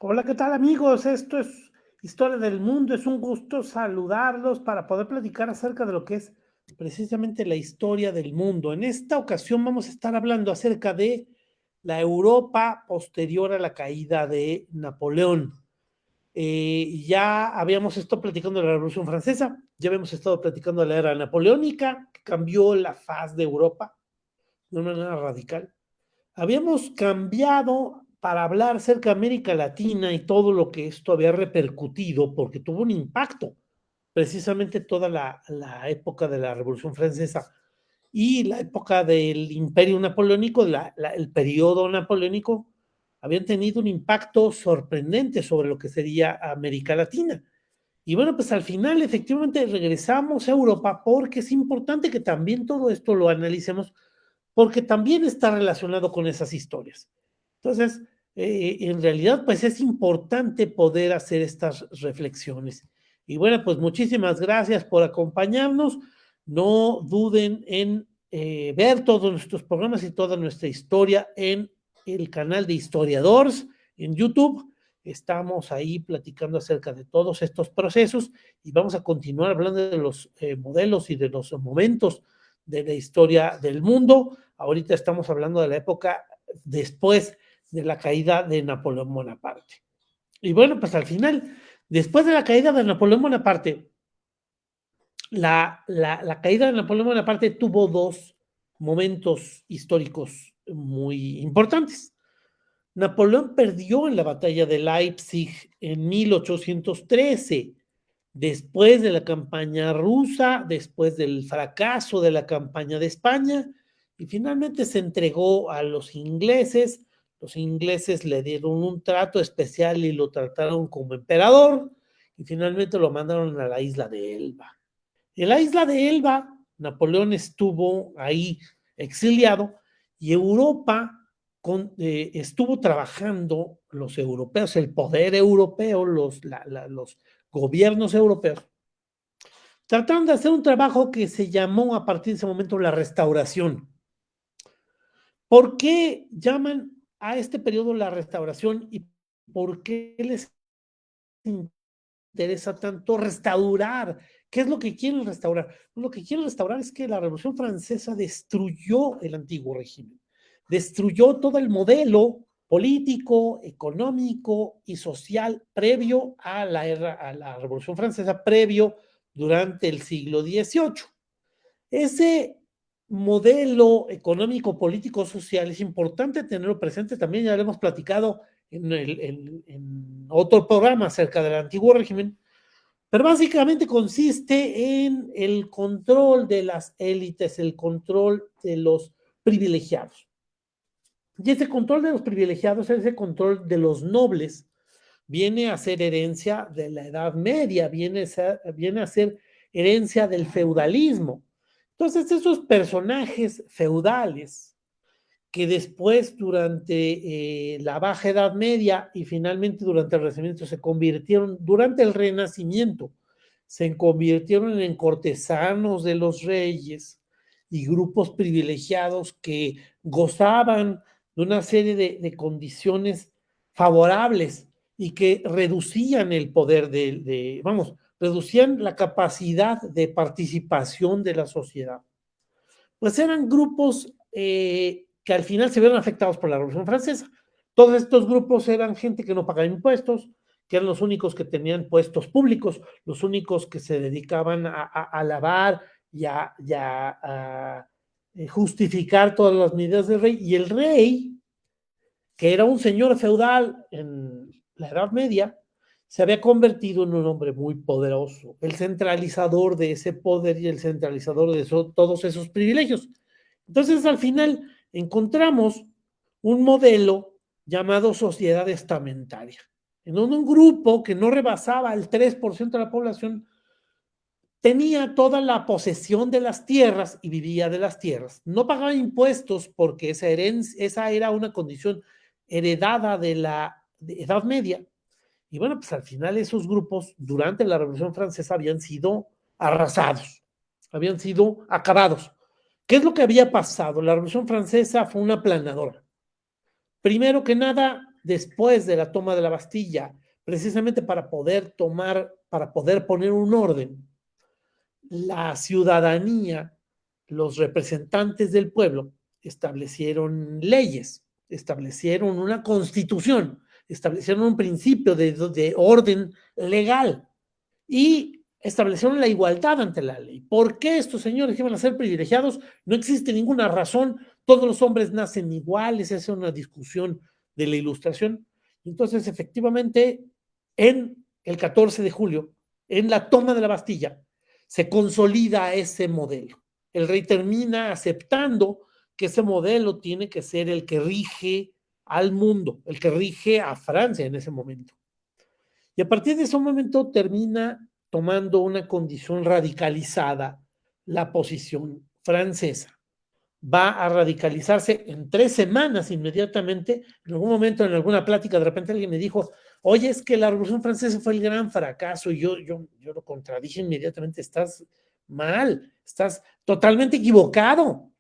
Hola, ¿qué tal amigos? Esto es Historia del Mundo. Es un gusto saludarlos para poder platicar acerca de lo que es precisamente la historia del mundo. En esta ocasión vamos a estar hablando acerca de la Europa posterior a la caída de Napoleón. Ya habíamos estado platicando de la Revolución Francesa, ya habíamos estado platicando de la era napoleónica, que cambió la faz de Europa de una manera radical. Habíamos cambiado para hablar acerca de América Latina y todo lo que esto había repercutido, porque tuvo un impacto precisamente toda la época de la Revolución Francesa y la época del Imperio Napoleónico, el periodo napoleónico, habían tenido un impacto sorprendente sobre lo que sería América Latina. Y bueno, pues al final efectivamente regresamos a Europa porque es importante que también todo esto lo analicemos porque también está relacionado con esas historias. Entonces, en realidad, pues es importante poder hacer estas reflexiones. Y bueno, pues muchísimas gracias por acompañarnos. No duden en ver todos nuestros programas y toda nuestra historia en el canal de Historiadores en YouTube. Estamos ahí platicando acerca de todos estos procesos y vamos a continuar hablando de los modelos y de los momentos de la historia del mundo. Ahorita estamos hablando de la época después de la caída de Napoleón Bonaparte. Y bueno, pues al final, después de la caída de Napoleón Bonaparte, la caída de Napoleón Bonaparte tuvo dos momentos históricos muy importantes. Napoleón perdió en la batalla de Leipzig en 1813, después de la campaña rusa, después del fracaso de la campaña de España, y finalmente se entregó a los ingleses. Los ingleses le dieron un trato especial y lo trataron como emperador, y finalmente lo mandaron a la isla de Elba. En la isla de Elba, Napoleón estuvo ahí exiliado y Europa estuvo trabajando, los europeos, el poder europeo, los gobiernos europeos, trataron de hacer un trabajo que se llamó a partir de ese momento la restauración. ¿Por qué llaman a este periodo la restauración y por qué les interesa tanto restaurar? ¿Qué es lo que quieren restaurar? Lo que quieren restaurar es que la Revolución Francesa destruyó el antiguo régimen, destruyó todo el modelo político, económico y social previo a la Revolución Francesa, previo durante el siglo XVIII. Ese modelo económico, político, social es importante tenerlo presente también, ya lo hemos platicado en otro programa acerca del antiguo régimen, pero básicamente consiste en el control de las élites, el control de los privilegiados. Y ese control de los privilegiados, ese control de los nobles, viene a ser herencia de la Edad Media, viene a ser herencia del feudalismo. Entonces, esos personajes feudales que después durante la Baja Edad Media y finalmente durante el Renacimiento se convirtieron, durante el Renacimiento, se convirtieron en cortesanos de los reyes y grupos privilegiados que gozaban de una serie de condiciones favorables y que reducían el poder vamos, reducían la capacidad de participación de la sociedad. Pues eran grupos que al final se vieron afectados por la Revolución Francesa. Todos estos grupos eran gente que no pagaba impuestos, que eran los únicos que tenían puestos públicos, los únicos que se dedicaban a lavar y a justificar todas las medidas del rey. Y el rey, que era un señor feudal en la Edad Media, se había convertido en un hombre muy poderoso, el centralizador de ese poder y el centralizador de todos esos privilegios. Entonces, al final, encontramos un modelo llamado sociedad estamentaria, en donde un grupo que no rebasaba el 3% de la población tenía toda la posesión de las tierras y vivía de las tierras. No pagaba impuestos porque esa era una condición heredada de la Edad Media. Y bueno, pues al final esos grupos durante la Revolución Francesa habían sido arrasados, habían sido acabados. ¿Qué es lo que había pasado? La Revolución Francesa fue una aplanadora. Primero que nada, después de la toma de la Bastilla, precisamente para poder poner un orden, la ciudadanía, los representantes del pueblo, establecieron leyes, establecieron una constitución, establecieron un principio de orden legal y establecieron la igualdad ante la ley. ¿Por qué estos señores iban a ser privilegiados? No existe ninguna razón. Todos los hombres nacen iguales. Esa es una discusión de la Ilustración. Entonces, efectivamente, en el 14 de julio, en la toma de la Bastilla, se consolida ese modelo. El rey termina aceptando que ese modelo tiene que ser el que rige al mundo, el que rige a Francia en ese momento. Y a partir de ese momento termina tomando una condición radicalizada la posición francesa. Va a radicalizarse en 3 semanas inmediatamente. En algún momento, en alguna plática, de repente alguien me dijo, oye, es que la Revolución Francesa fue el gran fracaso. Y yo lo contradije inmediatamente, estás mal, estás totalmente equivocado.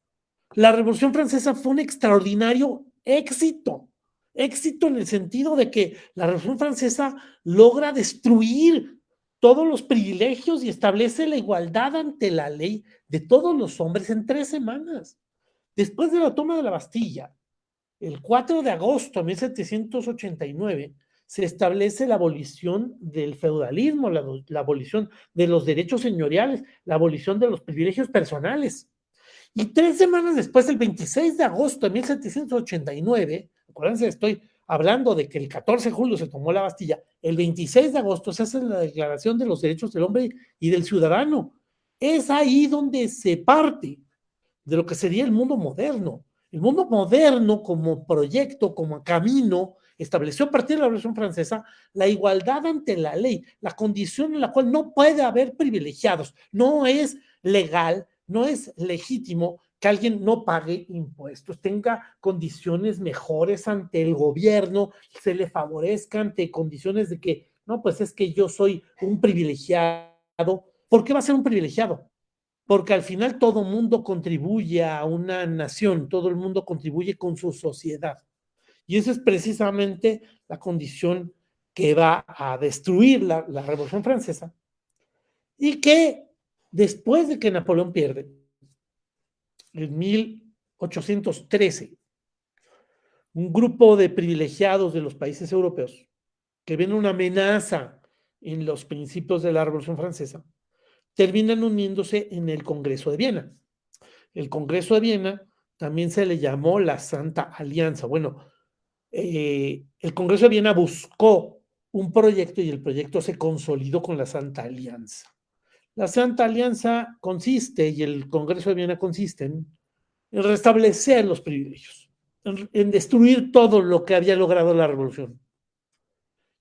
La Revolución Francesa fue un extraordinario éxito. Éxito en el sentido de que la Revolución Francesa logra destruir todos los privilegios y establece la igualdad ante la ley de todos los hombres en 3 semanas. Después de la toma de la Bastilla, el 4 de agosto de 1789, se establece la abolición del feudalismo, la abolición de los derechos señoriales, la abolición de los privilegios personales. Y 3 semanas después, el 26 de agosto de 1789, acuérdense, estoy hablando de que el 14 de julio se tomó la Bastilla, el 26 de agosto se hace la Declaración de los Derechos del Hombre y del Ciudadano. Es ahí donde se parte de lo que sería el mundo moderno. El mundo moderno como proyecto, como camino, estableció a partir de la Revolución Francesa la igualdad ante la ley, la condición en la cual no puede haber privilegiados. No es legal, no es legítimo que alguien no pague impuestos, tenga condiciones mejores ante el gobierno, se le favorezca ante condiciones de que, no, pues es que yo soy un privilegiado. ¿Por qué va a ser un privilegiado? Porque al final todo mundo contribuye a una nación, todo el mundo contribuye con su sociedad. Y esa es precisamente la condición que va a destruir la Revolución Francesa y que después de que Napoleón pierde, en 1813, un grupo de privilegiados de los países europeos que ven una amenaza en los principios de la Revolución Francesa, terminan uniéndose en el Congreso de Viena. El Congreso de Viena también se le llamó la Santa Alianza. Bueno, el Congreso de Viena buscó un proyecto y el proyecto se consolidó con la Santa Alianza. La Santa Alianza consiste, y el Congreso de Viena consiste en restablecer los privilegios, en destruir todo lo que había logrado la Revolución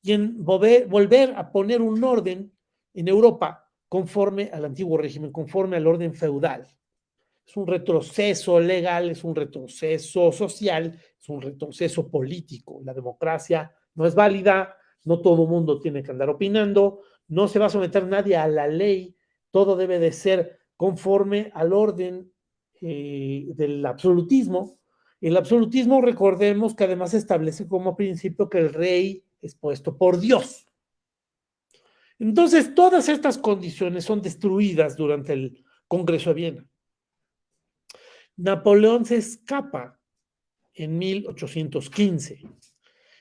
y en volver a poner un orden en Europa conforme al antiguo régimen, conforme al orden feudal. Es un retroceso legal, es un retroceso social, es un retroceso político. La democracia no es válida, no todo el mundo tiene que andar opinando, no se va a someter nadie a la ley, todo debe de ser conforme al orden del absolutismo. El absolutismo, recordemos que además establece como principio que el rey es puesto por Dios. Entonces, todas estas condiciones son destruidas durante el Congreso de Viena. Napoleón se escapa en 1815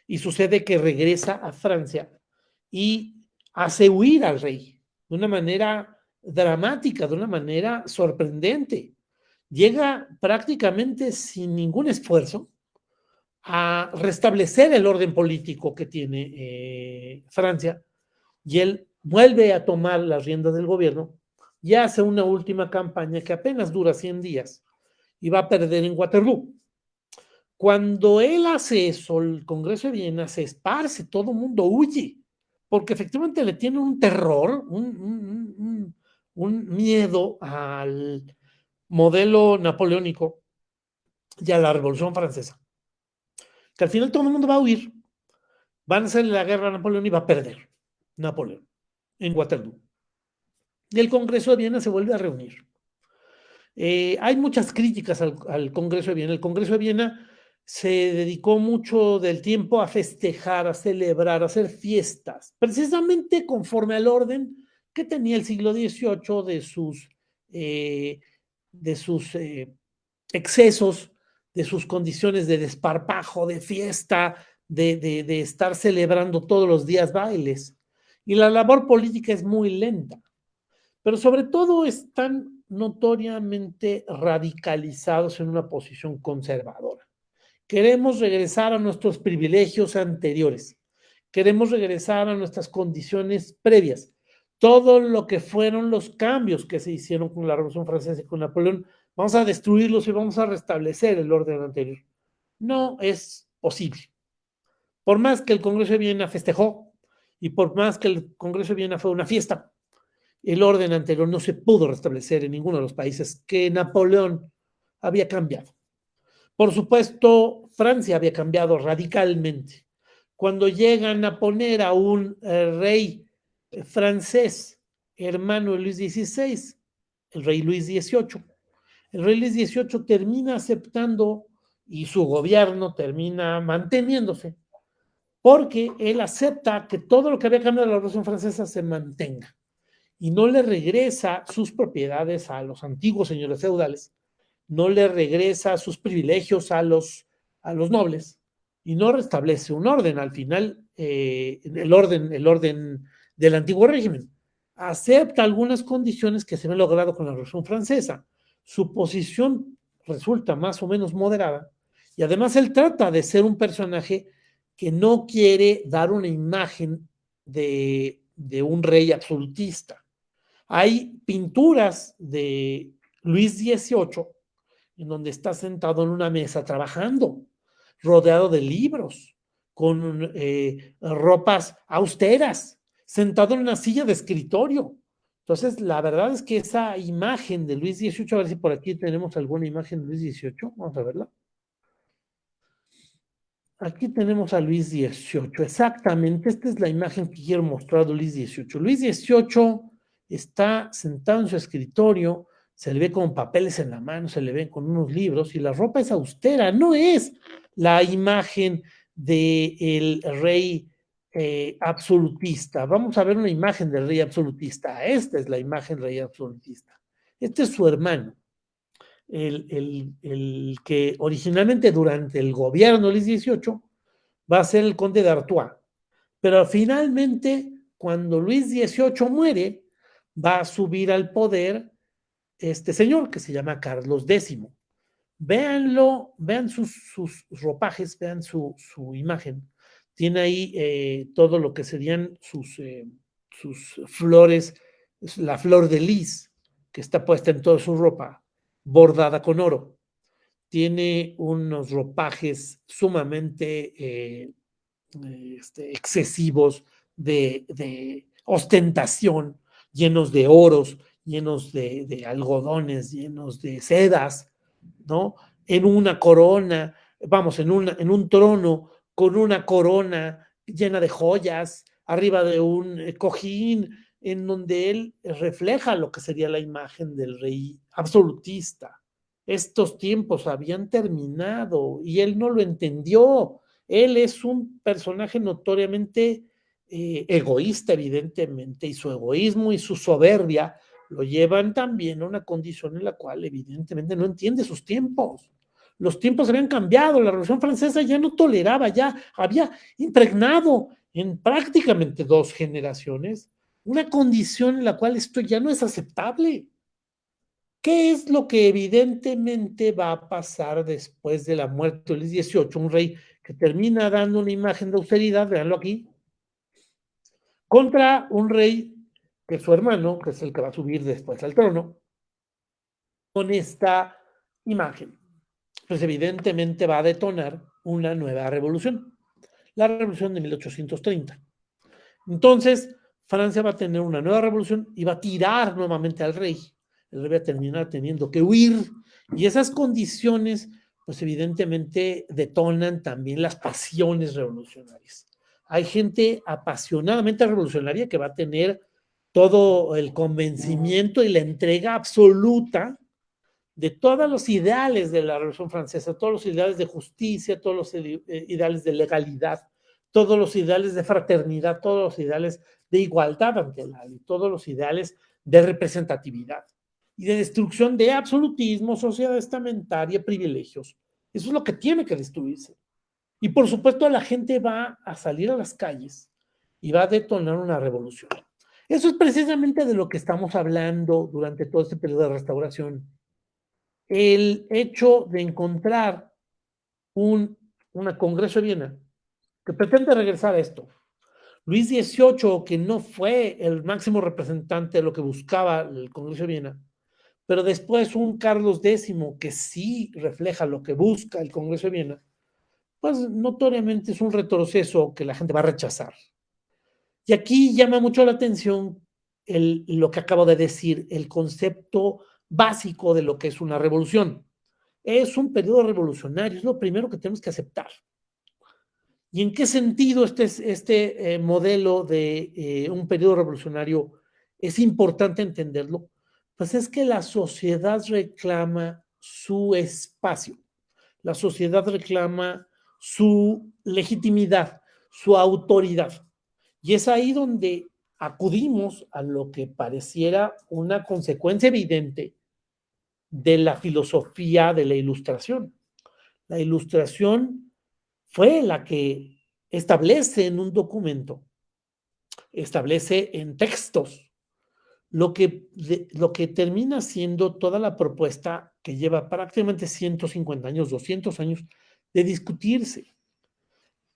y sucede que regresa a Francia y hace huir al rey de una manera dramática, de una manera sorprendente. Llega prácticamente sin ningún esfuerzo a restablecer el orden político que tiene Francia y él vuelve a tomar las riendas del gobierno y hace una última campaña que apenas dura 100 días y va a perder en Waterloo. Cuando él hace eso, el Congreso de Viena se esparce, todo el mundo huye, porque efectivamente le tiene un terror, un miedo al modelo napoleónico y a la Revolución Francesa. Que al final todo el mundo va a huir, van a hacer la guerra a Napoleón y va a perder Napoleón en Waterloo. Y el Congreso de Viena se vuelve a reunir. Hay muchas críticas al Congreso de Viena. El Congreso de Viena se dedicó mucho del tiempo a festejar, a celebrar, a hacer fiestas, precisamente conforme al orden que tenía el siglo XVIII eh, de sus excesos, de sus condiciones de desparpajo, de fiesta, de estar celebrando todos los días bailes. Y la labor política es muy lenta, pero sobre todo están notoriamente radicalizados en una posición conservadora. Queremos regresar a nuestros privilegios anteriores. Queremos regresar a nuestras condiciones previas. Todo lo que fueron los cambios que se hicieron con la Revolución Francesa y con Napoleón, vamos a destruirlos y vamos a restablecer el orden anterior. No es posible. Por más que el Congreso de Viena festejó y por más que el Congreso de Viena fue una fiesta, el orden anterior no se pudo restablecer en ninguno de los países que Napoleón había cambiado. Por supuesto, Francia había cambiado radicalmente. Cuando llegan a poner a un rey francés, hermano de Luis XVI, el rey Luis XVIII, el rey Luis XVIII termina aceptando y su gobierno termina manteniéndose, porque él acepta que todo lo que había cambiado de la Revolución Francesa se mantenga y no le regresa sus propiedades a los antiguos señores feudales, no le regresa sus privilegios a los nobles y no restablece un orden. Al final, el orden del antiguo régimen. Acepta algunas condiciones que se han logrado con la Revolución Francesa. Su posición resulta más o menos moderada y además él trata de ser un personaje que no quiere dar una imagen de un rey absolutista. Hay pinturas de Luis XVIII en donde está sentado en una mesa trabajando, rodeado de libros, con ropas austeras, sentado en una silla de escritorio. Entonces, la verdad es que esa imagen de Luis XVIII, a ver si por aquí tenemos alguna imagen de Luis XVIII, vamos a verla. Aquí tenemos a Luis XVIII, exactamente, esta es la imagen que quiero mostrar de Luis XVIII. Luis XVIII está sentado en su escritorio, se le ve con papeles en la mano, se le ve con unos libros y la ropa es austera, no es la imagen del rey absolutista. Vamos a ver una imagen del rey absolutista, esta es la imagen del rey absolutista. Este es su hermano. El que originalmente durante el gobierno de Luis XVIII va a ser el conde de Artois, pero finalmente cuando Luis XVIII muere va a subir al poder este señor que se llama Carlos X. Véanlo, vean sus ropajes, vean su imagen. Tiene ahí todo lo que serían sus flores, la flor de lis, que está puesta en toda su ropa, bordada con oro. Tiene unos ropajes sumamente excesivos de ostentación, llenos de oros, llenos de algodones, llenos de sedas, ¿no? En una corona, vamos, en un trono con una corona llena de joyas, arriba de un cojín, en donde él refleja lo que sería la imagen del rey absolutista. Estos tiempos habían terminado y él no lo entendió. Él es un personaje notoriamente egoísta, evidentemente, y su egoísmo y su soberbia lo llevan también a una condición en la cual evidentemente no entiende sus tiempos. Los tiempos habían cambiado, la Revolución Francesa ya no toleraba, ya había impregnado en prácticamente 2 generaciones una condición en la cual esto ya no es aceptable. ¿Qué es lo que evidentemente va a pasar después de la muerte de Luis XVIII? Un rey que termina dando una imagen de austeridad, veanlo aquí, contra un rey que es su hermano, que es el que va a subir después al trono, con esta imagen. Pues evidentemente va a detonar una nueva revolución, la revolución de 1830. Entonces, Francia va a tener una nueva revolución y va a tirar nuevamente al rey. El rey va a terminar teniendo que huir y esas condiciones, pues evidentemente detonan también las pasiones revolucionarias. Hay gente apasionadamente revolucionaria que va a tener todo el convencimiento y la entrega absoluta de todos los ideales de la Revolución Francesa, todos los ideales de justicia, todos los ideales de legalidad, todos los ideales de fraternidad, todos los ideales de igualdad ante la ley, todos los ideales de representatividad y de destrucción de absolutismo, sociedad estamentaria, privilegios. Eso es lo que tiene que destruirse. Y por supuesto la gente va a salir a las calles y va a detonar una revolución. Eso es precisamente de lo que estamos hablando durante todo este periodo de restauración. El hecho de encontrar un Congreso de Viena que pretende regresar a esto. Luis XVIII, que no fue el máximo representante de lo que buscaba el Congreso de Viena, pero después un Carlos X, que sí refleja lo que busca el Congreso de Viena, pues notoriamente es un retroceso que la gente va a rechazar. Y aquí llama mucho la atención lo que acabo de decir, el concepto básico de lo que es una revolución. Es un periodo revolucionario, es lo primero que tenemos que aceptar. ¿Y en qué sentido este modelo de un periodo revolucionario es importante entenderlo? Pues es que la sociedad reclama su espacio, la sociedad reclama su legitimidad, su autoridad. Y es ahí donde acudimos a lo que pareciera una consecuencia evidente de la filosofía de la Ilustración. La Ilustración fue la que establece en un documento, establece en textos, lo que termina siendo toda la propuesta que lleva prácticamente 150 años, 200 años de discutirse.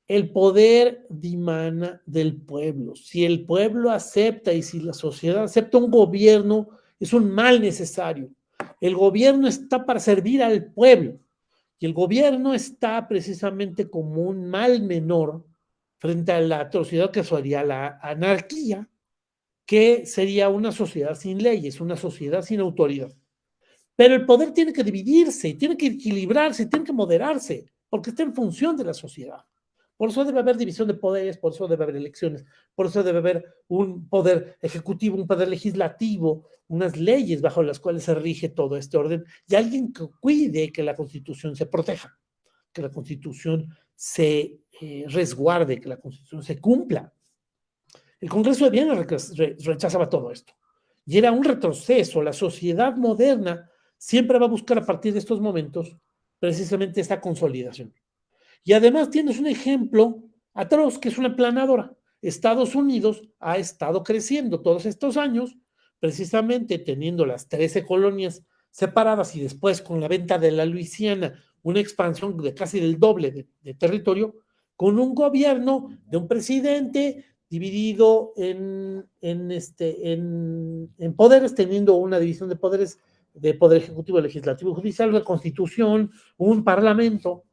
El poder dimana del pueblo. Si el pueblo acepta y si la sociedad acepta un gobierno, es un mal necesario. El gobierno está para servir al pueblo y el gobierno está precisamente como un mal menor frente a la atrocidad que sería la anarquía, que sería una sociedad sin leyes, una sociedad sin autoridad. Pero el poder tiene que dividirse, tiene que equilibrarse, tiene que moderarse, porque está en función de la sociedad. Por eso debe haber división de poderes, por eso debe haber elecciones, por eso debe haber un poder ejecutivo, un poder legislativo, unas leyes bajo las cuales se rige todo este orden y alguien que cuide que la Constitución se proteja, que la Constitución se resguarde, que la Constitución se cumpla. El Congreso de Viena rechazaba todo esto y era un retroceso. La sociedad moderna siempre va a buscar a partir de estos momentos precisamente esta consolidación. Y además tienes un ejemplo atroz, que es una planadora. Estados Unidos ha estado creciendo todos estos años, precisamente teniendo las 13 colonias separadas y después con la venta de la Luisiana, una expansión de casi del doble de territorio, con un gobierno de un presidente dividido en poderes, teniendo una división de poderes, de poder ejecutivo, legislativo, judicial, una constitución, un parlamento.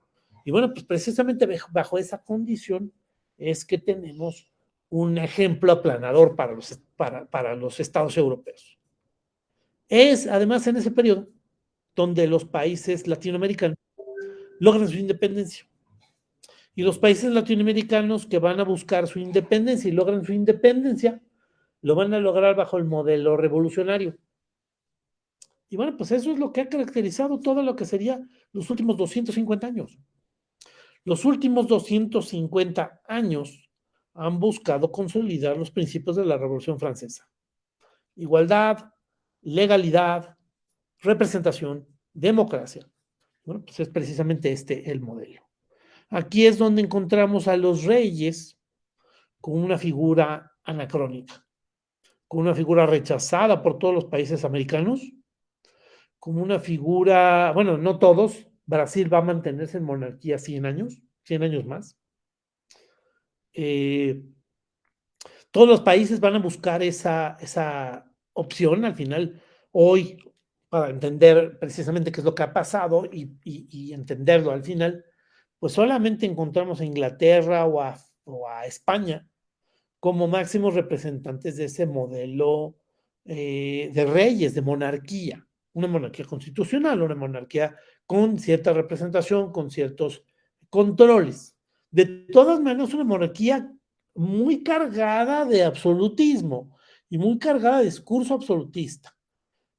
Y bueno, pues precisamente bajo esa condición es que tenemos un ejemplo aplanador para los estados europeos. Es además en ese periodo donde los países latinoamericanos logran su independencia. Y los países latinoamericanos que van a buscar su independencia y logran su independencia, lo van a lograr bajo el modelo revolucionario. Y bueno, pues eso es lo que ha caracterizado todo lo que sería los últimos 250 años. Los últimos 250 años han buscado consolidar los principios de la Revolución Francesa. Igualdad, legalidad, representación, democracia. Bueno, pues es precisamente el modelo. Aquí es donde encontramos a los reyes con una figura anacrónica, con una figura rechazada por todos los países americanos, como una figura, bueno, no todos, Brasil va a mantenerse en monarquía 100 años más. Todos los países van a buscar esa opción al final, hoy, para entender precisamente qué es lo que ha pasado y entenderlo al final, pues solamente encontramos a Inglaterra o a España como máximos representantes de ese modelo de reyes, de monarquía, una monarquía constitucional, una monarquía con cierta representación, con ciertos controles. De todas maneras, una monarquía muy cargada de absolutismo y muy cargada de discurso absolutista.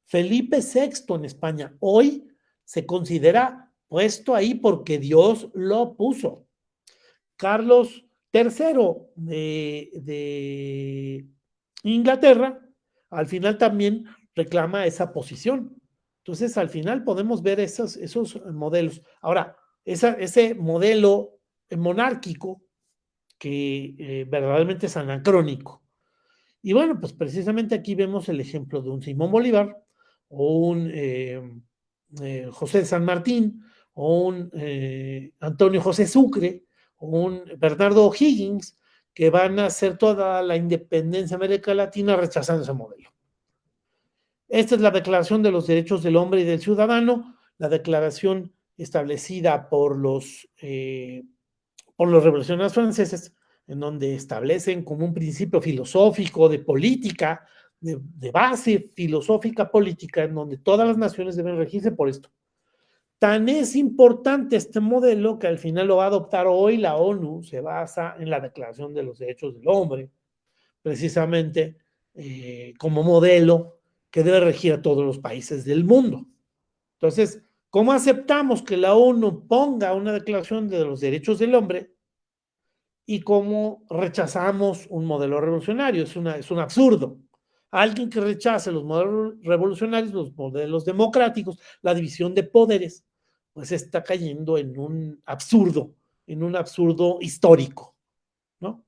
Felipe VI en España hoy se considera puesto ahí porque Dios lo puso. Carlos III de Inglaterra, al final también reclama esa posición. Entonces, al final podemos ver esos modelos. Ahora, ese modelo monárquico que verdaderamente es anacrónico. Y bueno, pues precisamente aquí vemos el ejemplo de un Simón Bolívar o un José de San Martín o un Antonio José Sucre o un Bernardo O'Higgins que van a hacer toda la independencia de América Latina rechazando ese modelo. Esta es la Declaración de los Derechos del Hombre y del Ciudadano, la declaración establecida por los revolucionarios franceses, en donde establecen como un principio filosófico de política, de base filosófica política, en donde todas las naciones deben regirse por esto. Tan es importante este modelo que al final lo va a adoptar hoy la ONU, se basa en la Declaración de los Derechos del Hombre, precisamente como modelo que debe regir a todos los países del mundo. Entonces, ¿cómo aceptamos que la ONU ponga una declaración de los derechos del hombre y cómo rechazamos un modelo revolucionario? Es un absurdo. Alguien que rechace los modelos revolucionarios, los modelos democráticos, la división de poderes, pues está cayendo en un absurdo histórico, ¿no?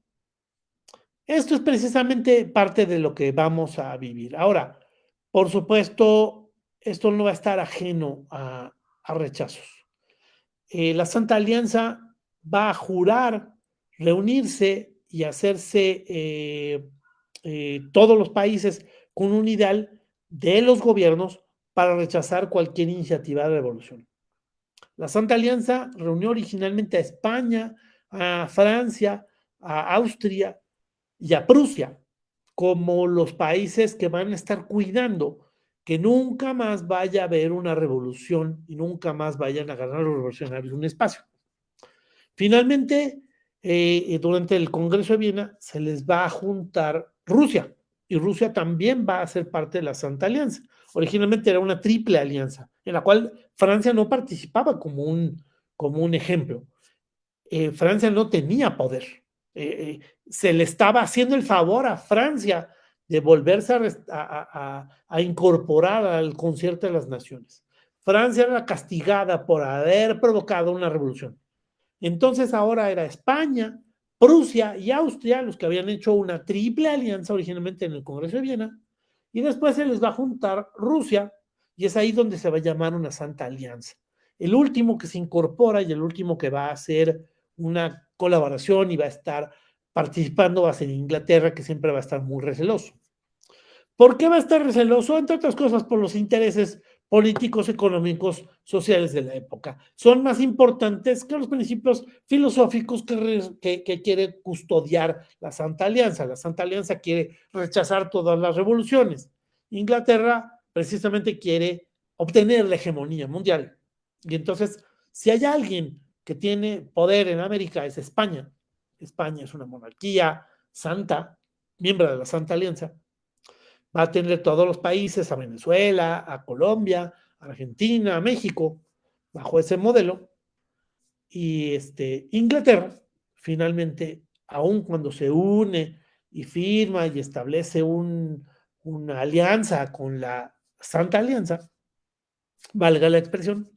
Esto es precisamente parte de lo que vamos a vivir. Ahora, por supuesto, esto no va a estar ajeno a rechazos. La Santa Alianza va a jurar reunirse y hacerse todos los países con un ideal de los gobiernos para rechazar cualquier iniciativa de revolución. La Santa Alianza reunió originalmente a España, a Francia, a Austria y a Prusia como los países que van a estar cuidando que nunca más vaya a haber una revolución y nunca más vayan a ganar los revolucionarios un espacio. Finalmente, durante el Congreso de Viena se les va a juntar Rusia, y Rusia también va a ser parte de la Santa Alianza. Originalmente era una triple alianza, en la cual Francia no participaba como un ejemplo. Francia no tenía poder. Se le estaba haciendo el favor a Francia de volverse a incorporar al concierto de las naciones. Francia era castigada por haber provocado una revolución. Entonces ahora era España, Prusia y Austria los que habían hecho una triple alianza originalmente en el Congreso de Viena, y después se les va a juntar Rusia, y es ahí donde se va a llamar una Santa Alianza. El último que se incorpora y el último que va a hacer una colaboración y va a estar participando va a ser Inglaterra, que siempre va a estar muy receloso. ¿Por qué va a estar receloso? Entre otras cosas, por los intereses políticos, económicos, sociales de la época. Son más importantes que los principios filosóficos que quiere custodiar la Santa Alianza. La Santa Alianza quiere rechazar todas las revoluciones. Inglaterra precisamente quiere obtener la hegemonía mundial. Y entonces, si hay alguien que tiene poder en América, es España. España es una monarquía santa, miembro de la Santa Alianza. Va a tener todos los países, a Venezuela, a Colombia, a Argentina, a México, bajo ese modelo. Y Inglaterra, finalmente, aun cuando se une y firma y establece una alianza con la Santa Alianza, valga la expresión,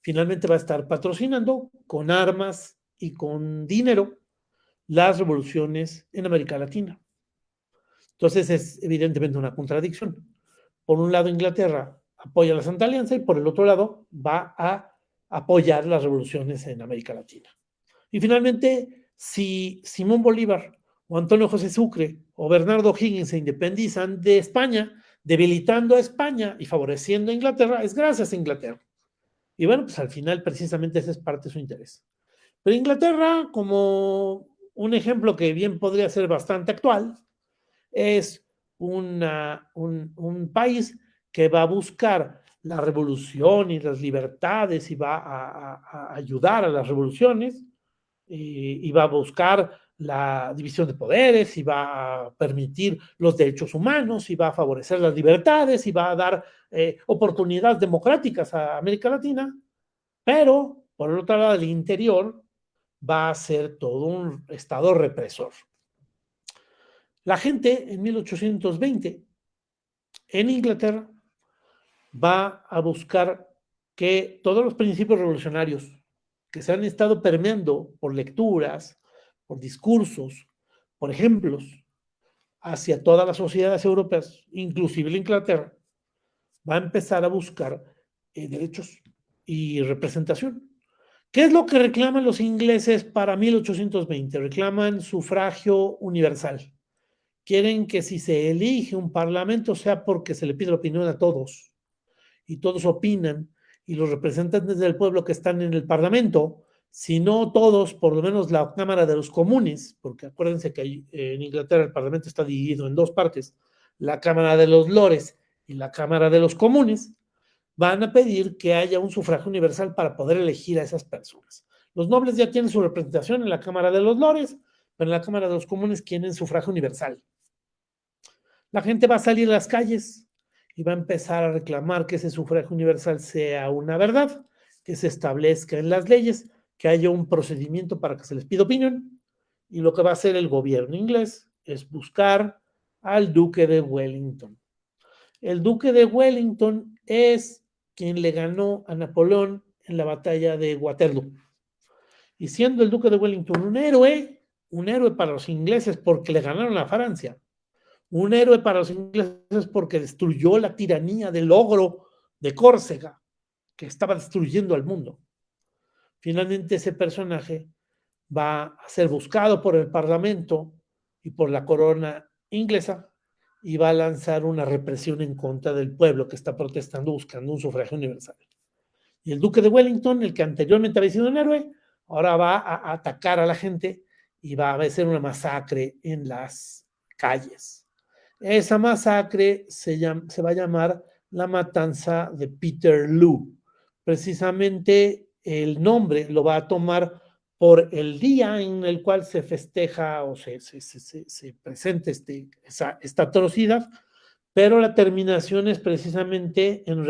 finalmente va a estar patrocinando con armas y con dinero las revoluciones en América Latina. Entonces es evidentemente una contradicción. Por un lado, Inglaterra apoya la Santa Alianza y por el otro lado va a apoyar las revoluciones en América Latina. Y finalmente, si Simón Bolívar o Antonio José Sucre o Bernardo O'Higgins se independizan de España, debilitando a España y favoreciendo a Inglaterra, es gracias a Inglaterra. Y bueno, pues al final precisamente ese es parte de su interés. Pero Inglaterra, como un ejemplo que bien podría ser bastante actual, es un país que va a buscar la revolución y las libertades y va a ayudar a las revoluciones y va a buscar la división de poderes, y va a permitir los derechos humanos, y va a favorecer las libertades, y va a dar oportunidades democráticas a América Latina, pero por el otro lado del interior va a ser todo un estado represor. La gente en 1820 en Inglaterra va a buscar que todos los principios revolucionarios que se han estado permeando por lecturas, por discursos, por ejemplos, hacia todas las sociedades europeas, inclusive la Inglaterra, va a empezar a buscar derechos y representación. ¿Qué es lo que reclaman los ingleses para 1820? Reclaman sufragio universal. Quieren que si se elige un parlamento sea porque se le pide la opinión a todos, y todos opinan, y los representantes del pueblo que están en el parlamento, si no todos, por lo menos la Cámara de los Comunes, porque acuérdense que en Inglaterra el parlamento está dividido en dos partes, la Cámara de los Lores y la Cámara de los Comunes, van a pedir que haya un sufragio universal para poder elegir a esas personas. Los nobles ya tienen su representación en la Cámara de los Lores, pero en la Cámara de los Comunes quieren sufragio universal. La gente va a salir a las calles y va a empezar a reclamar que ese sufragio universal sea una verdad, que se establezca en las leyes, que haya un procedimiento para que se les pida opinión. Y lo que va a hacer el gobierno inglés es buscar al duque de Wellington. El duque de Wellington es quien le ganó a Napoleón en la batalla de Waterloo. Y siendo el duque de Wellington un héroe para los ingleses porque le ganaron a Francia, un héroe para los ingleses porque destruyó la tiranía del ogro de Córcega, que estaba destruyendo al mundo. Finalmente ese personaje va a ser buscado por el Parlamento y por la corona inglesa, y va a lanzar una represión en contra del pueblo que está protestando buscando un sufragio universal. Y el duque de Wellington, el que anteriormente había sido un héroe, ahora va a atacar a la gente y va a hacer una masacre en las calles. Esa masacre se va a llamar la matanza de Peterloo. Precisamente el nombre lo va a tomar por el día en el cual se festeja o se presenta esta atrocidad, pero la terminación es precisamente en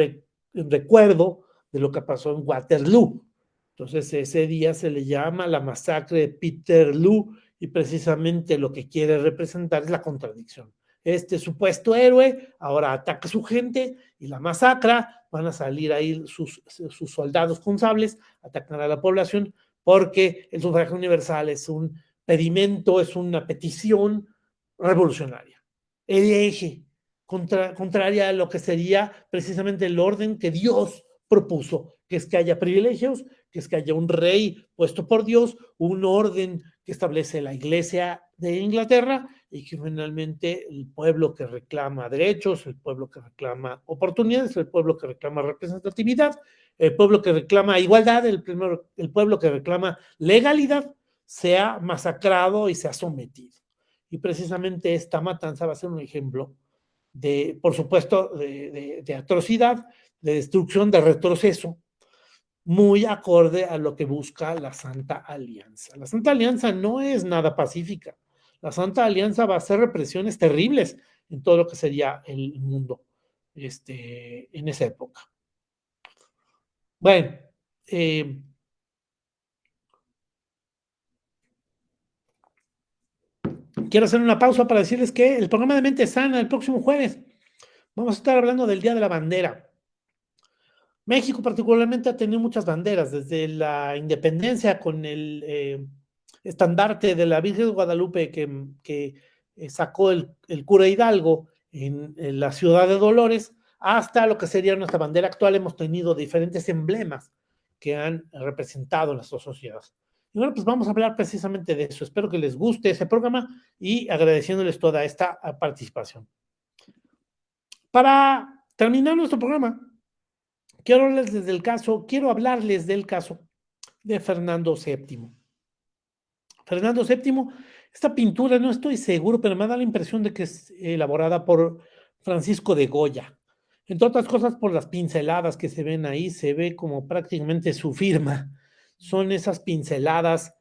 recuerdo de lo que pasó en Waterloo. Entonces ese día se le llama la masacre de Peterloo, y precisamente lo que quiere representar es la contradicción. Este supuesto héroe ahora ataca a su gente y la masacra, van a salir ahí sus soldados con sables, atacar a la población, porque el sufragio universal es un pedimento, es una petición revolucionaria, hereje, contraria a lo que sería precisamente el orden que Dios propuso, que es que haya privilegios, que es que haya un rey puesto por Dios, un orden que establece la Iglesia de Inglaterra, y que finalmente el pueblo que reclama derechos, el pueblo que reclama oportunidades, el pueblo que reclama representatividad, el pueblo que reclama igualdad, el pueblo que reclama legalidad, sea masacrado y sea sometido. Y precisamente esta matanza va a ser un ejemplo de, por supuesto, de atrocidad, de destrucción, de retroceso, muy acorde a lo que busca la Santa Alianza. La Santa Alianza no es nada pacífica. La Santa Alianza va a hacer represiones terribles en todo lo que sería el mundo en esa época. Bueno, quiero hacer una pausa para decirles que el programa de Mente Sana el próximo jueves vamos a estar hablando del Día de la Bandera. México particularmente ha tenido muchas banderas, desde la independencia con el estandarte de la Virgen de Guadalupe que sacó el cura Hidalgo en la ciudad de Dolores, hasta lo que sería nuestra bandera actual. Hemos tenido diferentes emblemas que han representado nuestra sociedad. Y bueno, pues vamos a hablar precisamente de eso. Espero que les guste ese programa y agradeciéndoles toda esta participación. Para terminar nuestro programa, quiero hablarles del caso de Fernando VII. Fernando VII, esta pintura no estoy seguro, pero me da la impresión de que es elaborada por Francisco de Goya. Entre otras cosas, por las pinceladas que se ven ahí, se ve como prácticamente su firma. Son esas pinceladas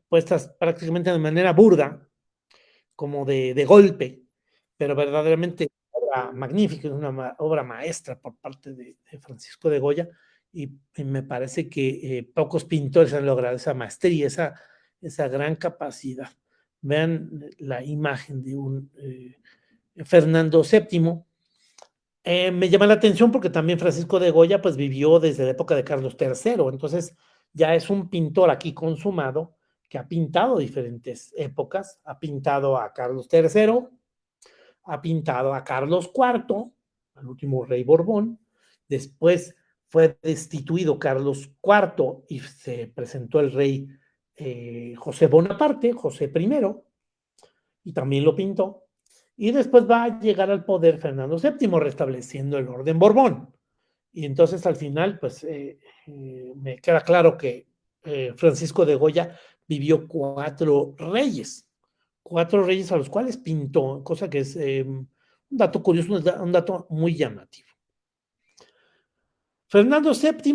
puestas prácticamente de manera burda, como de golpe, pero verdaderamente obra magnífica, una obra maestra por parte de Francisco de Goya, y me parece que pocos pintores han logrado esa maestría, esa gran capacidad. Vean la imagen de un Fernando VII. Me llama la atención porque también Francisco de Goya pues vivió desde la época de Carlos III, entonces ya es un pintor aquí consumado que ha pintado diferentes épocas, ha pintado a Carlos III, ha pintado a Carlos IV, el último rey Borbón, después fue destituido Carlos IV y se presentó el rey José Bonaparte, José I, y también lo pintó. Y después va a llegar al poder Fernando VII, restableciendo el orden Borbón. Y entonces al final, pues me queda claro que Francisco de Goya vivió cuatro reyes a los cuales pintó, cosa que es un dato curioso, un dato muy llamativo. Fernando VII,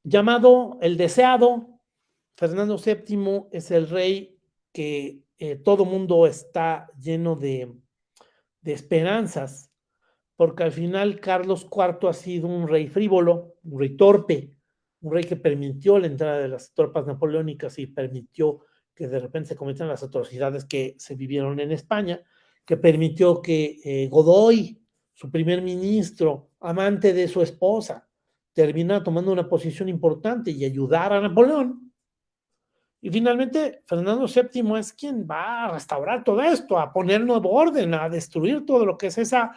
llamado el Deseado, Fernando VII es el rey que todo mundo está lleno de esperanzas, porque al final Carlos IV ha sido un rey frívolo, un rey torpe, un rey que permitió la entrada de las tropas napoleónicas y permitió que de repente se cometieran las atrocidades que se vivieron en España, que permitió que Godoy, su primer ministro, amante de su esposa, terminara tomando una posición importante y ayudara a Napoleón. Y finalmente, Fernando VII es quien va a restaurar todo esto, a poner nuevo orden, a destruir todo lo que es esa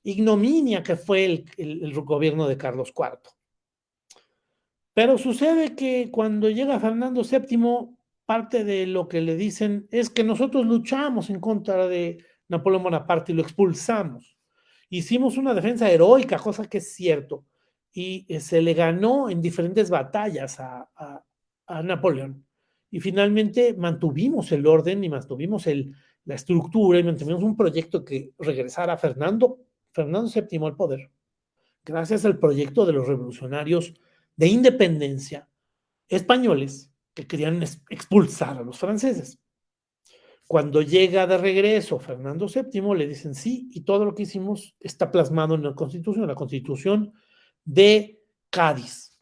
ignominia que fue el gobierno de Carlos IV. Pero sucede que cuando llega Fernando VII, parte de lo que le dicen es que nosotros luchamos en contra de Napoleón Bonaparte y lo expulsamos. Hicimos una defensa heroica, cosa que es cierto, y se le ganó en diferentes batallas a Napoleón. Y finalmente mantuvimos el orden y mantuvimos la estructura y mantuvimos un proyecto que regresara a Fernando VII al poder, gracias al proyecto de los revolucionarios de independencia españoles que querían expulsar a los franceses. Cuando llega de regreso Fernando VII, le dicen sí, y todo lo que hicimos está plasmado en la Constitución de Cádiz,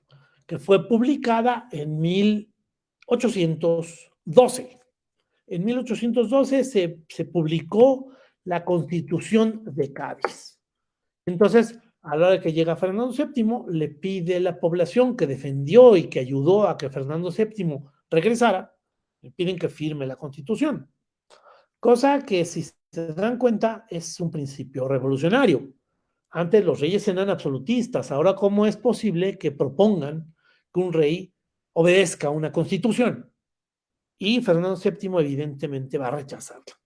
que fue publicada en 1812. En 1812 se publicó la Constitución de Cádiz. Entonces, a la hora que llega Fernando VII, le pide a la población que defendió y que ayudó a que Fernando VII regresara, le piden que firme la Constitución. Cosa que, si se dan cuenta, es un principio revolucionario. Antes los reyes eran absolutistas. Ahora, ¿cómo es posible que propongan que un rey obedezca una constitución? Y Fernando VII evidentemente va a rechazarla.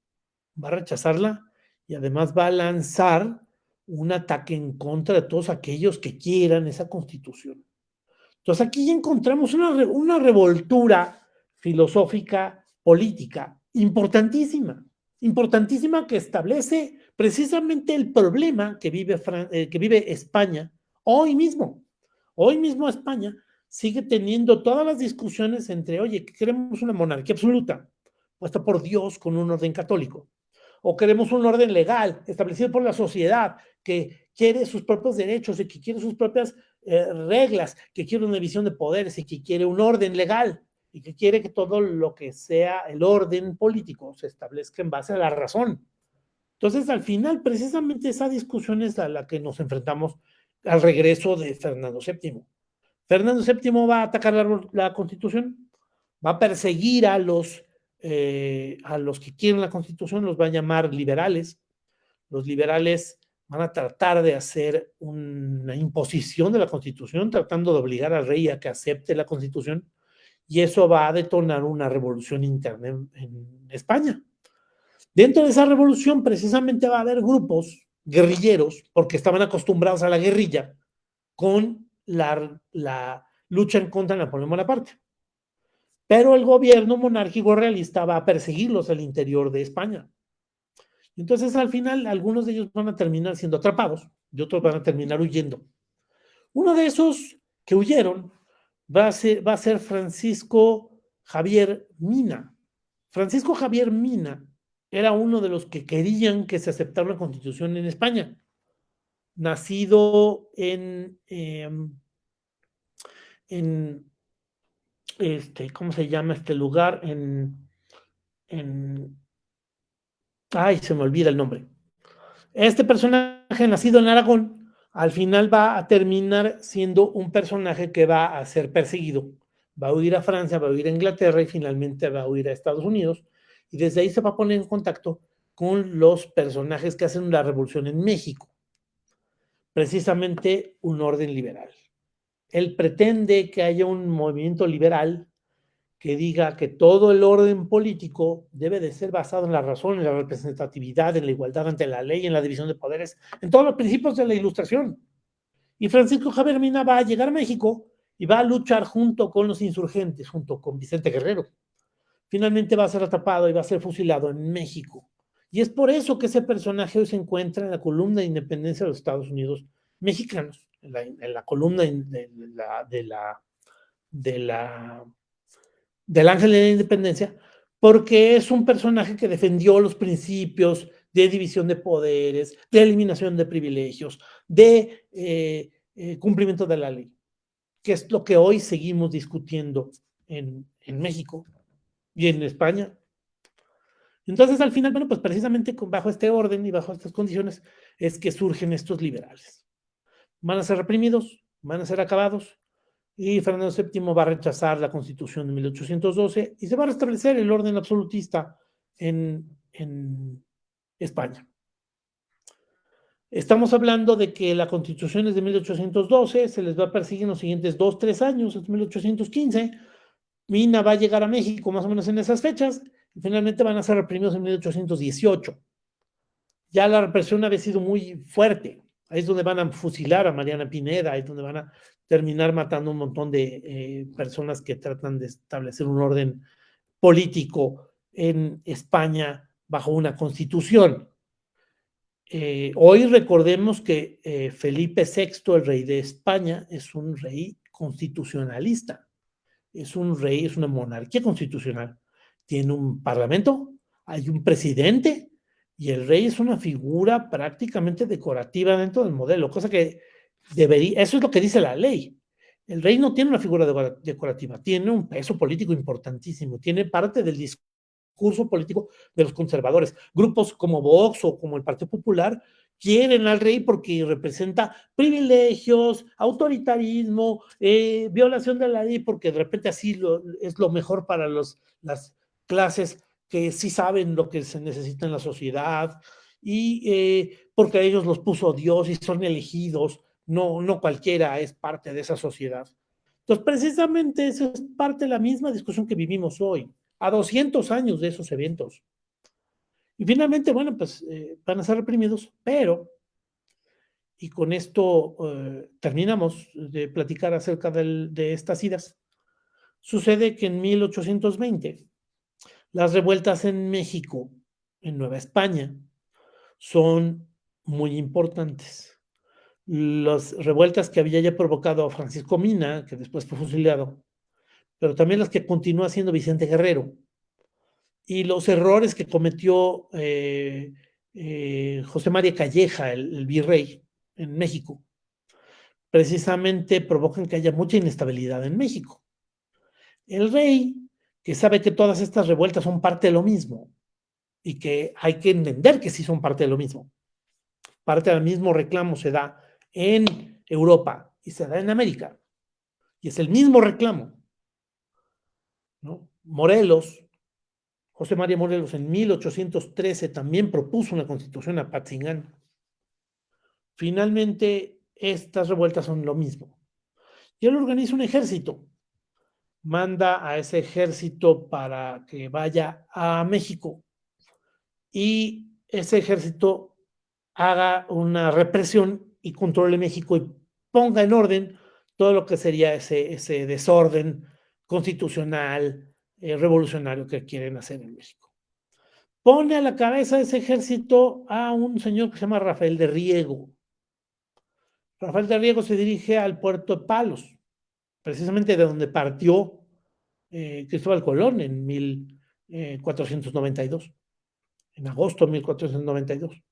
Va a rechazarla y además va a lanzar un ataque en contra de todos aquellos que quieran esa constitución. Entonces aquí ya encontramos una revoltura filosófica, política, importantísima que establece precisamente el problema que vive España hoy mismo. Hoy mismo España sigue teniendo todas las discusiones entre, oye, queremos una monarquía absoluta, puesta por Dios con un orden católico, o queremos un orden legal establecido por la sociedad que quiere sus propios derechos y que quiere sus propias reglas, que quiere una división de poderes y que quiere un orden legal y que quiere que todo lo que sea el orden político se establezca en base a la razón. Entonces, al final, precisamente esa discusión es a la que nos enfrentamos al regreso de Fernando VII. Fernando VII va a atacar la Constitución, va a perseguir a los que quieren la Constitución, los va a llamar liberales. Los liberales van a tratar de hacer una imposición de la Constitución, tratando de obligar al rey a que acepte la Constitución, y eso va a detonar una revolución interna en España. Dentro de esa revolución, precisamente va a haber grupos guerrilleros, porque estaban acostumbrados a la guerrilla, con la lucha en contra de Napoleón Bonaparte. Pero el gobierno monárquico realista va a perseguirlos al interior de España. Entonces, al final, algunos de ellos van a terminar siendo atrapados y otros van a terminar huyendo. Uno de esos que huyeron va a ser Francisco Javier Mina. Francisco Javier Mina era uno de los que querían que se aceptara una constitución en España. Nacido ¿cómo se llama este lugar? Ay, se me olvida el nombre. Este personaje nacido en Aragón, al final va a terminar siendo un personaje que va a ser perseguido. Va a huir a Francia, va a huir a Inglaterra y finalmente va a huir a Estados Unidos. Y desde ahí se va a poner en contacto con los personajes que hacen la revolución en México. Precisamente un orden liberal. Él pretende que haya un movimiento liberal que diga que todo el orden político debe de ser basado en la razón, en la representatividad, en la igualdad ante la ley, en la división de poderes, en todos los principios de la Ilustración. Y Francisco Javier Mina va a llegar a México y va a luchar junto con los insurgentes, junto con Vicente Guerrero. Finalmente va a ser atrapado y va a ser fusilado en México. Y es por eso que ese personaje hoy se encuentra en la columna de independencia de los Estados Unidos mexicanos, en la columna del Ángel de la Independencia, porque es un personaje que defendió los principios de división de poderes, de eliminación de privilegios, de cumplimiento de la ley, que es lo que hoy seguimos discutiendo en México y en España. Entonces, al final, bueno, pues precisamente bajo este orden y bajo estas condiciones es que surgen estos liberales. Van a ser reprimidos, van a ser acabados, y Fernando VII va a rechazar la Constitución de 1812 y se va a restablecer el orden absolutista en España. Estamos hablando de que la Constitución es de 1812, se les va a perseguir en los siguientes 2-3 años, hasta 1815. Mina va a llegar a México más o menos en esas fechas y finalmente van a ser reprimidos en 1818. Ya la represión había sido muy fuerte. Ahí es donde van a fusilar a Mariana Pineda, ahí es donde van a terminar matando un montón de personas que tratan de establecer un orden político en España bajo una constitución. Hoy recordemos que Felipe VI, el rey de España, es un rey constitucionalista. Es un rey, es una monarquía constitucional. Tiene un parlamento, hay un presidente, y el rey es una figura prácticamente decorativa dentro del modelo, cosa que debería, eso es lo que dice la ley. El rey no tiene una figura decorativa, tiene un peso político importantísimo, tiene parte del discurso político de los conservadores. Grupos como Vox o como el Partido Popular quieren al rey porque representa privilegios, autoritarismo, violación de la ley, porque de repente así es lo mejor para las clases que sí saben lo que se necesita en la sociedad y porque a ellos los puso Dios y son elegidos, no cualquiera es parte de esa sociedad. Entonces, precisamente eso es parte de la misma discusión que vivimos hoy, a 200 años de esos eventos. Y finalmente, bueno, pues van a ser reprimidos, pero, y con esto terminamos de platicar acerca de estas idas, sucede que en 1820 las revueltas en México, en Nueva España, son muy importantes. Las revueltas que había ya provocado Francisco Mina, que después fue fusilado, pero también las que continúa haciendo Vicente Guerrero, y los errores que cometió José María Calleja, el virrey en México, precisamente provocan que haya mucha inestabilidad en México. El rey, que sabe que todas estas revueltas son parte de lo mismo y que hay que entender que sí son parte de lo mismo, parte del mismo reclamo se da en Europa y se da en América, y es el mismo reclamo, ¿no? Morelos, José María Morelos en 1813 también propuso una constitución a Patzingán. Finalmente, estas revueltas son lo mismo. Y él organiza un ejército, manda a ese ejército para que vaya a México y ese ejército haga una represión y controle México y ponga en orden todo lo que sería ese desorden constitucional, revolucionario que quieren hacer en México. Pone a la cabeza de ese ejército a un señor que se llama Rafael de Riego. Rafael de Riego se dirige al puerto de Palos, precisamente de donde partió Cristóbal Colón en 1492, en agosto de 1492.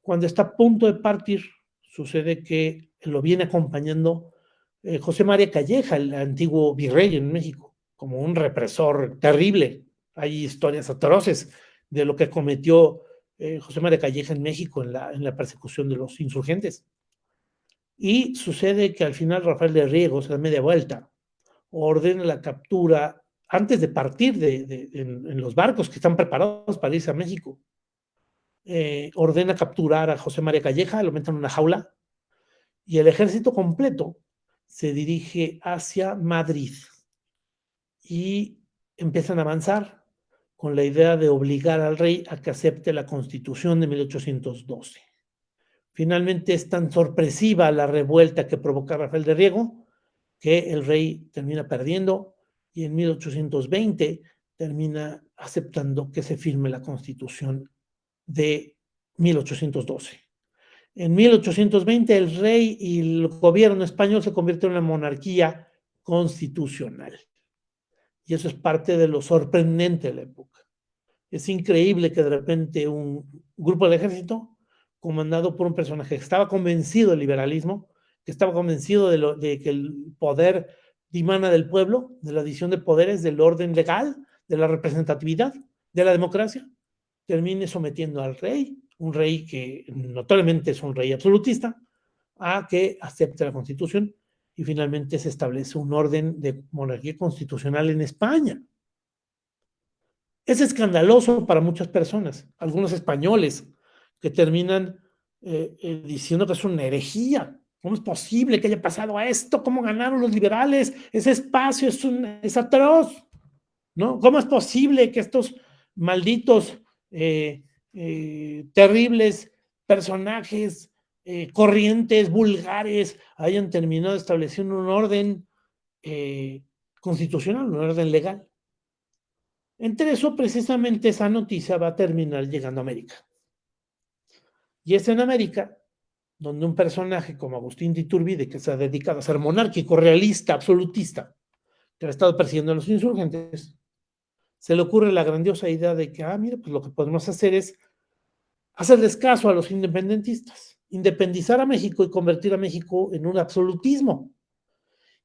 Cuando está a punto de partir, sucede que lo viene acompañando José María Calleja, el antiguo virrey en México, como un represor terrible. Hay historias atroces de lo que cometió José María Calleja en México en la persecución de los insurgentes. Y sucede que al final Rafael de Riego se da media vuelta, ordena la captura antes de partir en los barcos que están preparados para irse a México. Ordena capturar a José María Calleja, lo meten en una jaula y el ejército completo se dirige hacia Madrid y empiezan a avanzar con la idea de obligar al rey a que acepte la Constitución de 1812. Finalmente es tan sorpresiva la revuelta que provoca Rafael de Riego que el rey termina perdiendo y en 1820 termina aceptando que se firme la Constitución de 1812. En 1820 el rey y el gobierno español se convierten en una monarquía constitucional. Y eso es parte de lo sorprendente de la época. Es increíble que de repente un grupo del ejército, comandado por un personaje que estaba convencido del liberalismo, que estaba convencido de que el poder dimana del pueblo, de la división de poderes, del orden legal, de la representatividad, de la democracia, termine sometiendo al rey, un rey que notoriamente es un rey absolutista, a que acepte la Constitución y finalmente se establece un orden de monarquía constitucional en España. Es escandaloso para muchas personas, algunos españoles que terminan diciendo que es una herejía. ¿Cómo es posible que haya pasado a esto? ¿Cómo ganaron los liberales? Ese espacio es atroz, ¿no? ¿Cómo es posible que estos malditos, terribles personajes, corrientes, vulgares, hayan terminado estableciendo un orden constitucional, un orden legal? Entre eso, precisamente, esa noticia va a terminar llegando a América. Y es en América donde un personaje como Agustín de Iturbide, que se ha dedicado a ser monárquico, realista, absolutista, que ha estado persiguiendo a los insurgentes, se le ocurre la grandiosa idea de que, mira, pues lo que podemos hacer es hacerles caso a los independentistas, independizar a México y convertir a México en un absolutismo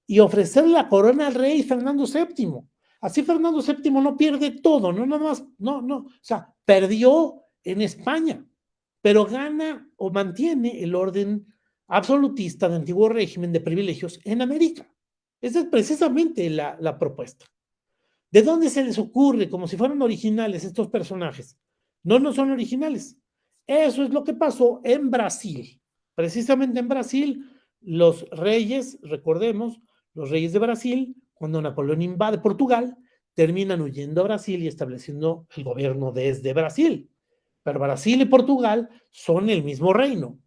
y ofrecer la corona al rey Fernando VII. Así Fernando VII no pierde todo, no nada más, no, o sea, perdió en España, pero gana o mantiene el orden absolutista del antiguo régimen de privilegios en América. Esa es precisamente la propuesta. ¿De dónde se les ocurre? Como si fueran originales estos personajes. No son originales. Eso es lo que pasó en Brasil. Precisamente en Brasil, los reyes, recordemos, los reyes de Brasil, cuando Napoleón invade Portugal, terminan huyendo a Brasil y estableciendo el gobierno desde Brasil. Pero Brasil y Portugal son el mismo reino.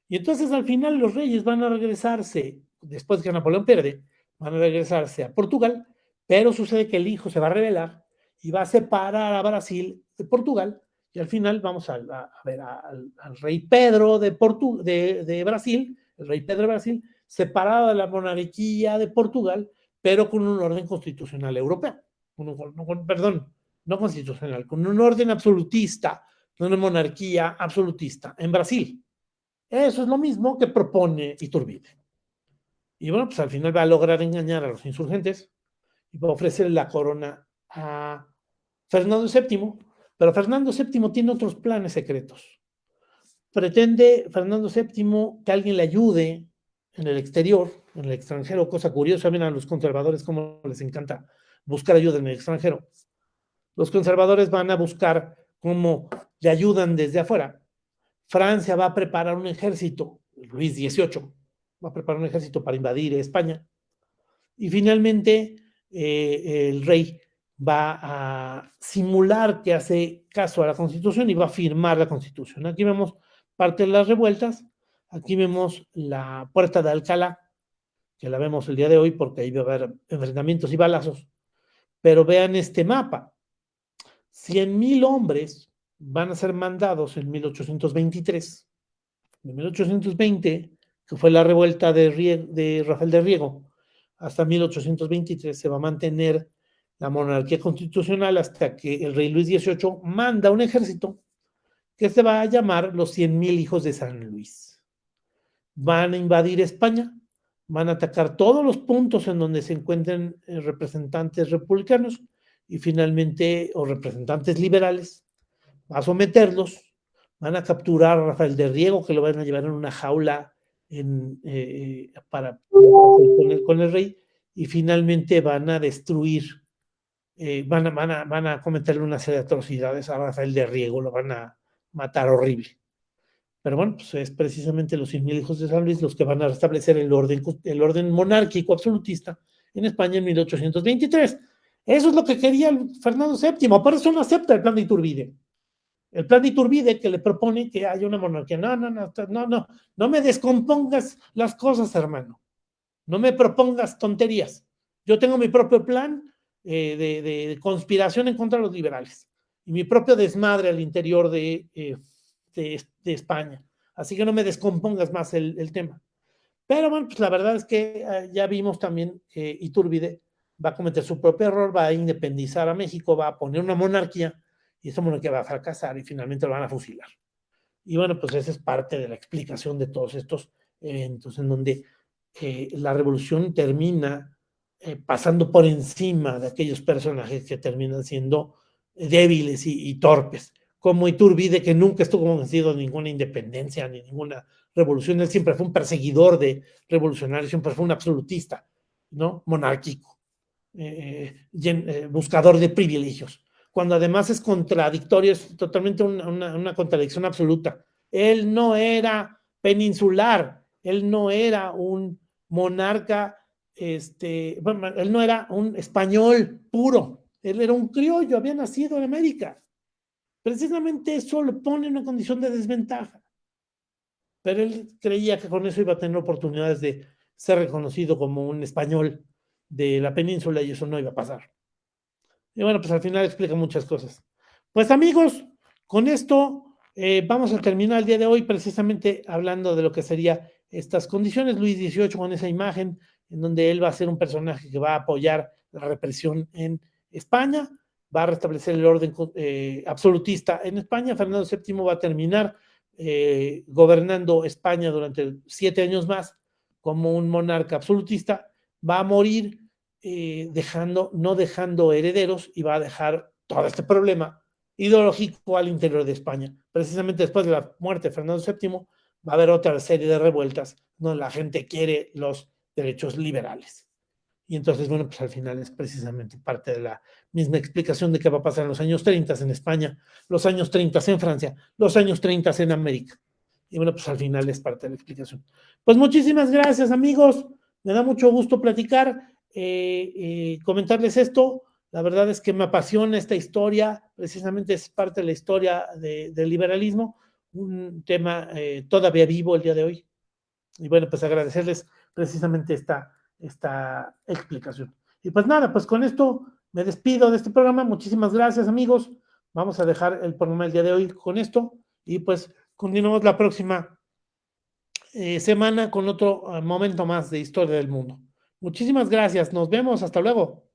Y entonces al final los reyes van a regresarse, después que Napoleón pierde, van a regresarse a Portugal, pero sucede que el hijo se va a rebelar y va a separar a Brasil de Portugal, y al final vamos a ver al rey Pedro de Brasil, el rey Pedro de Brasil, separado de la monarquía de Portugal, pero con un orden constitucional europeo. Perdón, no constitucional, con un orden absolutista, una monarquía absolutista en Brasil. Eso es lo mismo que propone Iturbide. Y bueno, pues al final va a lograr engañar a los insurgentes y va a ofrecer la corona a Fernando VII, pero Fernando VII tiene otros planes secretos. Pretende Fernando VII que alguien le ayude en el exterior, en el extranjero, cosa curiosa, ven a los conservadores cómo les encanta buscar ayuda en el extranjero. Los conservadores van a buscar cómo le ayudan desde afuera. Francia va a preparar un ejército, Luis XVIII va a preparar un ejército para invadir España, y finalmente el rey va a simular que hace caso a la Constitución y va a firmar la Constitución. Aquí vemos parte de las revueltas, aquí vemos la Puerta de Alcalá, que la vemos el día de hoy porque ahí va a haber enfrentamientos y balazos, pero vean este mapa, 100,000 hombres van a ser mandados en 1823. De 1820, que fue la revuelta de Rafael de Riego, hasta 1823 se va a mantener la monarquía constitucional hasta que el rey Luis XVIII manda un ejército que se va a llamar los 100,000 hijos de San Luis. Van a invadir España, van a atacar todos los puntos en donde se encuentren representantes republicanos y finalmente, o representantes liberales, a someterlos, van a capturar a Rafael de Riego, que lo van a llevar en una jaula con el rey, y finalmente van a destruir, van a cometerle una serie de atrocidades a Rafael de Riego, lo van a matar horrible. Pero bueno, pues es precisamente los 100,000 hijos de San Luis los que van a restablecer el orden monárquico absolutista en España en 1823. Eso es lo que quería Fernando VII, por eso no acepta el plan de Iturbide. El plan de Iturbide que le propone que haya una monarquía. No me descompongas las cosas, hermano. No me propongas tonterías. Yo tengo mi propio plan de conspiración en contra de los liberales y mi propio desmadre al interior de España. Así que no me descompongas más el tema. Pero bueno, pues la verdad es que ya vimos también que Iturbide va a cometer su propio error, va a independizar a México, va a poner una monarquía y esa monarquía va a fracasar y finalmente lo van a fusilar. Y bueno, pues esa es parte de la explicación de todos estos eventos en donde la revolución termina pasando por encima de aquellos personajes que terminan siendo débiles y torpes, como Iturbide, que nunca estuvo convencido de ninguna independencia ni ninguna revolución. Él siempre fue un perseguidor de revolucionarios, siempre fue un absolutista, ¿no? Monárquico, buscador de privilegios, cuando además es contradictorio, es totalmente una contradicción absoluta. Él no era peninsular, él no era un monarca, él no era un español puro, él era un criollo, había nacido en América. Precisamente eso lo pone en una condición de desventaja. Pero él creía que con eso iba a tener oportunidades de ser reconocido como un español de la península y eso no iba a pasar. Y bueno, pues al final explica muchas cosas. Pues amigos, con esto vamos a terminar el día de hoy precisamente hablando de lo que sería estas condiciones. Luis XVIII con esa imagen en donde él va a ser un personaje que va a apoyar la represión en España, va a restablecer el orden absolutista en España. Fernando VII va a terminar gobernando España durante 7 años más como un monarca absolutista, va a morir no dejando herederos y va a dejar todo este problema ideológico al interior de España. Precisamente después de la muerte de Fernando VII va a haber otra serie de revueltas donde la gente quiere los derechos liberales. Y entonces, bueno, pues al final es precisamente parte de la misma explicación de qué va a pasar en los años 30 en España, los años 30 en Francia, los años 30 en América. Y bueno, pues al final es parte de la explicación. Pues muchísimas gracias, amigos. Me da mucho gusto platicar, comentarles esto. La verdad es que me apasiona esta historia, precisamente es parte de la historia del liberalismo, un tema todavía vivo el día de hoy. Y bueno, pues agradecerles precisamente esta explicación. Y pues nada, pues con esto me despido de este programa. Muchísimas gracias, amigos. Vamos a dejar el programa el día de hoy con esto y pues continuamos la próxima semana con otro momento más de historia del mundo. Muchísimas gracias. Nos vemos. Hasta luego.